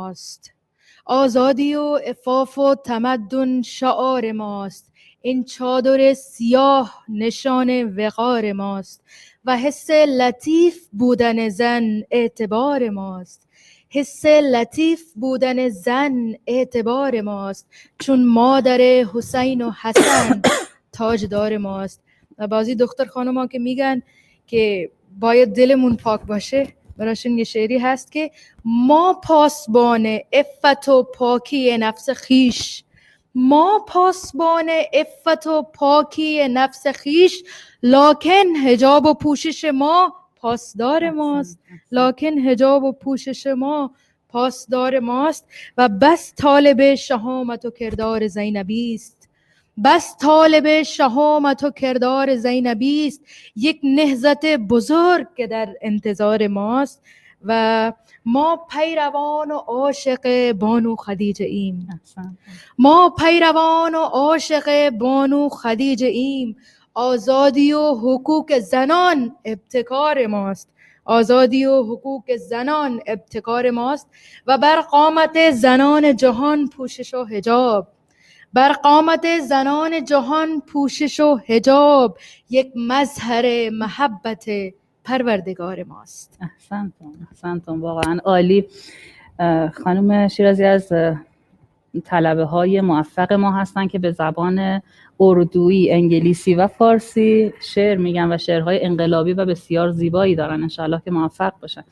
ماست. آزادی و عفاف و تمدن شعار ماست. این چادر سیاه نشان وقار ماست و حس لطیف بودن زن اعتبار ماست. حس لطیف بودن زن اعتبار ماست، چون مادر حسین و حسن تاجدار ماست. و بعضی دختر خانوما که میگن که باید دلمون پاک باشه، براشون یه شعری هست که ما پاسبان عفت و پاکی نفس خیش، ما پاسبان عفت و پاکی نفس خیش، لکن حجاب و پوشش ما پاسدار ماست. لکن حجاب و پوشش ما پاسدار ماست. و بس طالب شهامت و کردار زینبی است، بس طالب شهامت و کردار زینبی است، یک نهضت بزرگ که در انتظار ماست. و ما پیروان و عاشق بانو خدیجه ایم، ما پیروان و عاشق بانو خدیجه ایم. آزادی و حقوق زنان ابتکار ماست، آزادی و حقوق زنان ابتکار ماست. و بر قامت زنان جهان پوشش و حجاب، بر قامت زنان جهان پوشش و حجاب، یک مظهر محبت پروردگار ماست. احسنتون واقعا عالی. خانم شیرازی از طلبه های موفق ما هستن که به زبان اردویی، انگلیسی و فارسی شعر میگن و شعرهای انقلابی و بسیار زیبایی دارن. انشاءالله که موفق باشن.